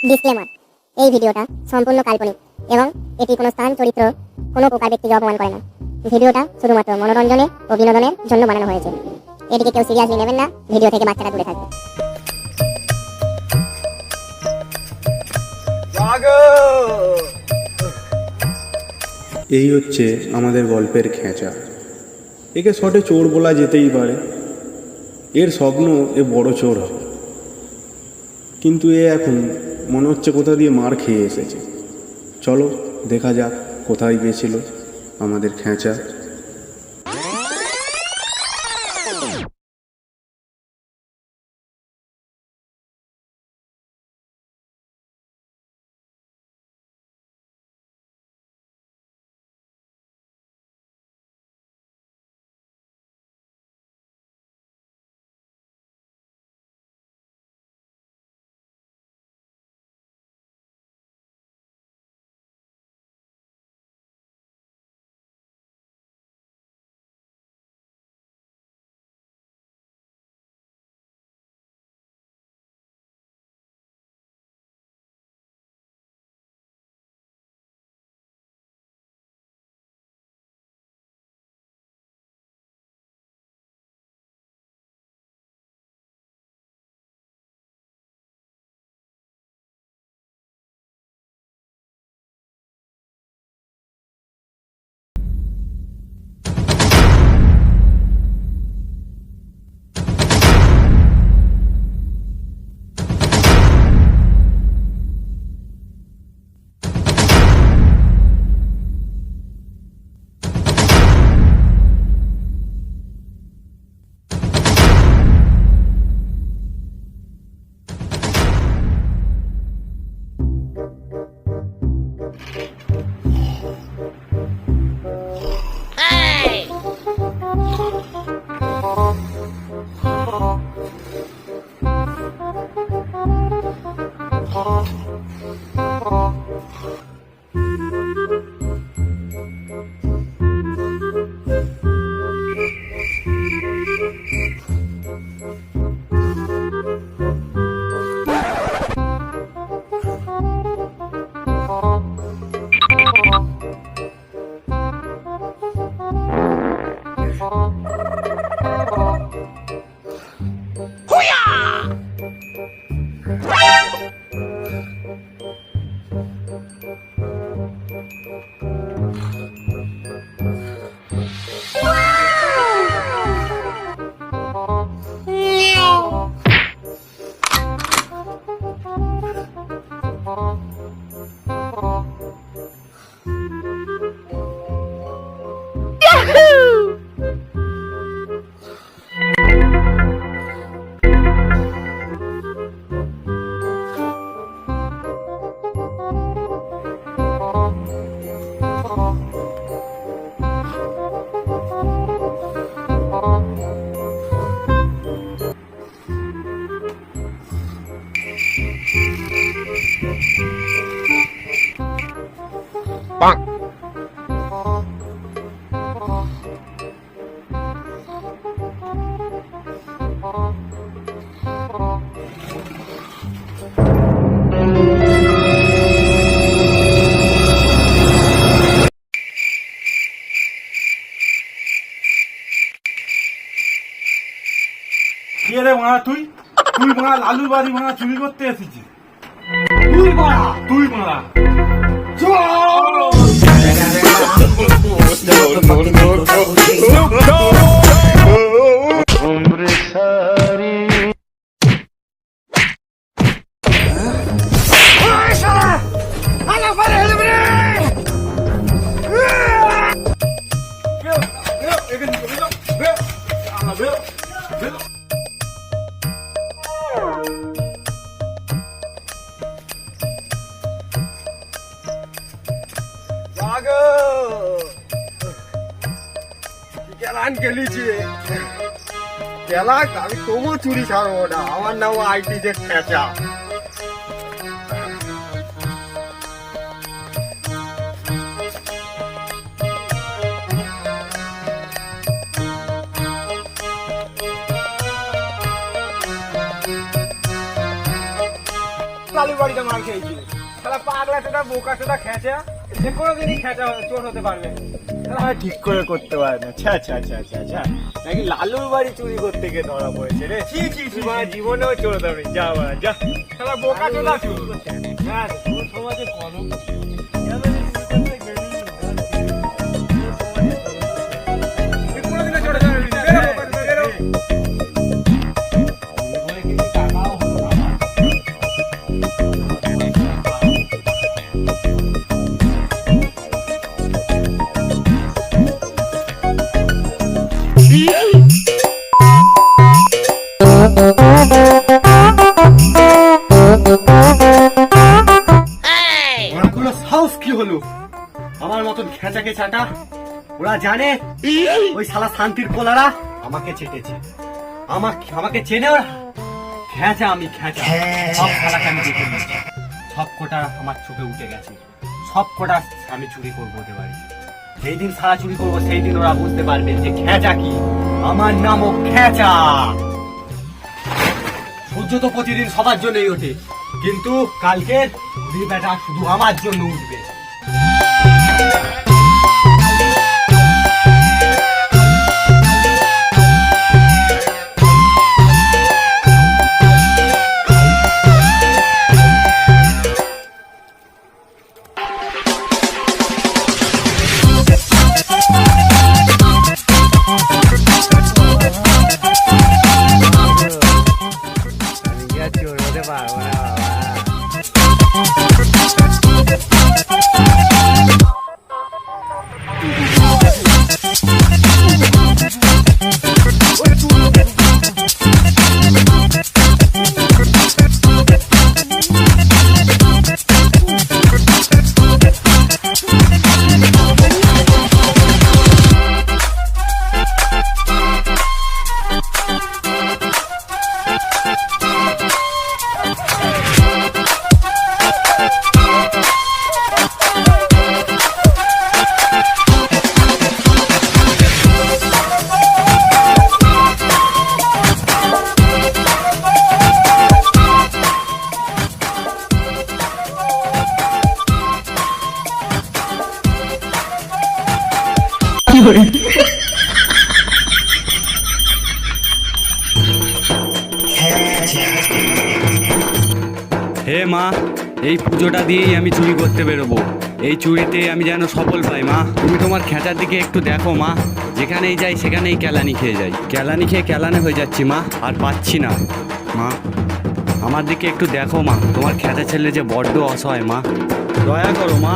Disclaimer, এই ভিডিওটা সম্পূর্ণ কাল্পনিক এবং এটি কোনো স্থান, চরিত্র, কোনো প্রকার ব্যক্তিকে অপমান করে না। ভিডিওটা শুধুমাত্র মনোরঞ্জনে ও বিনোদনের জন্য বানানো হয়েছে। এটিকে কেউ সিরিয়াসলি নেবেন না। ভিডিও থেকে বাচ্চারা দূরে থাকবে। এই হচ্ছে আমাদের গল্পের খেঁচা। একে শর্টে চোর বলা যেতেই পারে। এর স্বপ্ন এ বড় চোর হবে, কিন্তু এ এখন মনে হচ্ছে কোথা দিয়ে মার খেয়ে এসেছে। চলো দেখা যাক কোথায় গিয়েছিল আমাদের খেঁচা। তুই লালুর বাড়ি চুরি করতে এসেছিস? তুই মারা আমি তবু চুরি ছাড়বো না। আমার নাম আইটি যে খেঁচা। লালুর বাড়িতে মার খেয়েছি। শালা পাগলা চোদা বোকা চোদা খেঁচা, যে কোনোদিনই খেঁচা চোর হতে পারবে না। শালা ঠিক করে করতে পারে না। ছ্যা ছ্যা ছ্যা ছ্যা ছ্যা, নাকি লালুর বাড়ি চুরি করতে গিয়ে ধরা পড়েছে রে। ছি ছি ছি, জীবনেও চোর ধরে যা বাড়া যা। শালা বোকা চোদা চুরি করছে। হ্যাঁ তোর সমাজে কলম কোনোদিনও চোর ধরে না। বেরো, ওরা সাহস কি হলো আমার মতন খেঁচাকে চাটা? ওরা জানে ওই শালা শান্তির পোলারা আমাকে চেটেছে, আমাকে চেনে ওরা। খেঁচা আমি খেঁচা, সব শালাকে আমি দেখে নিচ্ছি। সব কোটা আমার চোখে উঠে গেছে, সব কোটা আমি চুরি করবো ওদের বাড়ি। যেই দিন সারা চুরি করবো সেই দিন ওরা বুঝতে পারবে যে খেঁচা কি। আমার নামও খেঁচা। সূর্য তো প্রতিদিন সবার জন্যই ওঠে, কিন্তু কালকে বেটা শুধু আমার জন্য উঠবে। চোর হতে পারবো না বাবা। হে মা, এই পুজোটা দিয়েই আমি চুরি করতে বেরোবো। এই চুরিতে আমি যেন সফল পাই মা। তুমি তোমার খেঁচার দিকে একটু দেখো মা, যেখানেই যাই সেখানেই কেলানি খেয়ে যাই। কেলানি খেয়ে কেলানে হয়ে যাচ্ছি মা, আর পাচ্ছি না মা। আমার দিকে একটু দেখো মা, তোমার খেঁচা ছেলে যে বড্ড অসহায় মা, দয়া করো মা।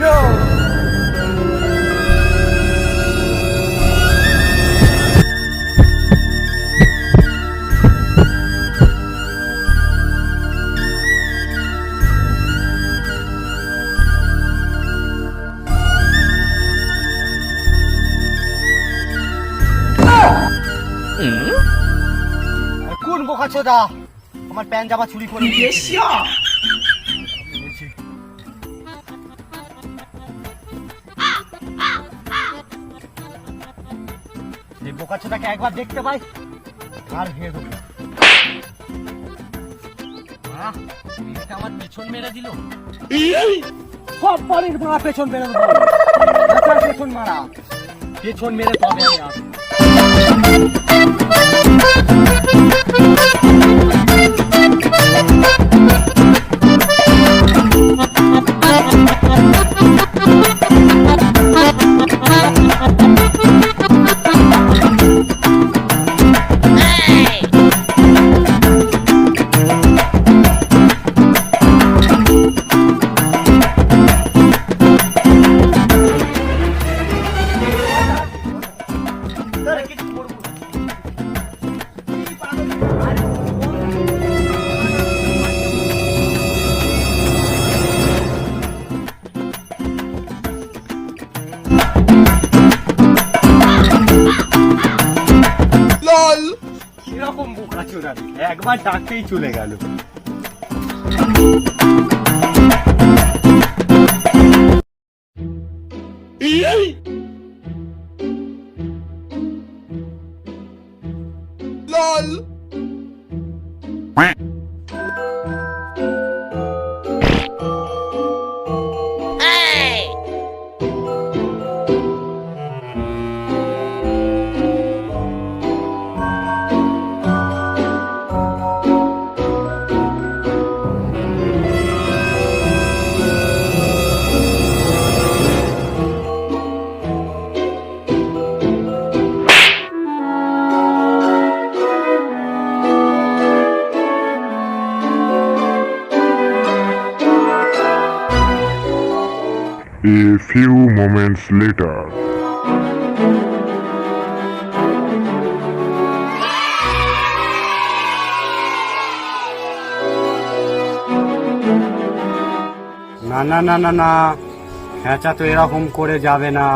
কোন বোকা চোদা আমার প্যান্ট জামা চুরি করে নিয়েছে? এই বোকা চোদাকে একবার দেখতে পাই আর ভেড় দেবো। আমার পেছন মেরে দিল। সব বাড়ির মারা পেছন মেরে দেবো। পেছন মারা, পেছন মেরে তবে আমি আসবো। এরকম বোকা চোদা একবার ডাকতেই চলে গেল। A few moments later. না না না না না, খেঁচা তো এরকম করে যাবে না।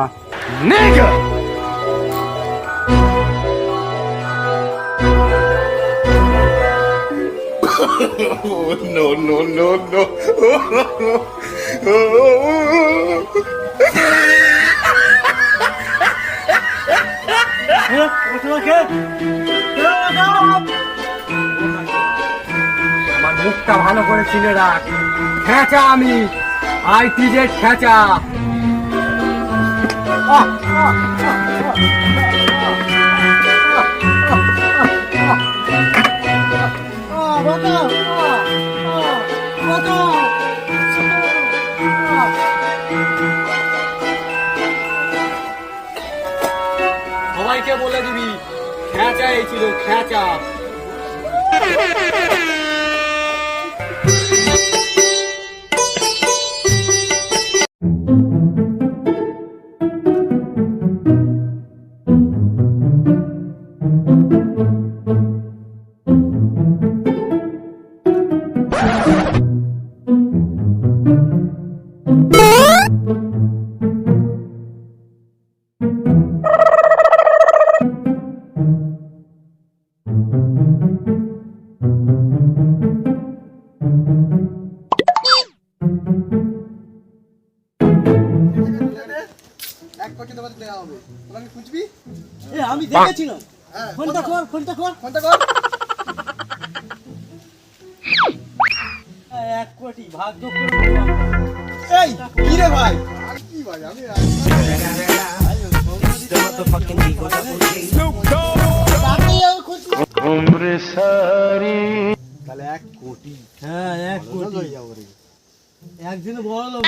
আমার মুখটা ভালো করে চিনে রাখ, খেঁচা আমি, ITZ খেঁচা। সবাইকে বলে দিবি খেঁচা এই ছিল, খেঁচা। আমি দেখেছিলাম। ফোনটা কর, ফোনটা কর, ফোনটা কর। 1 কোটি ভাগ্য করে। এই কি রে ভাই? আর কি ভাই আমি তাহলে 1 কোটি। হ্যাঁ 1 কোটি। একদিনে বড় লোক।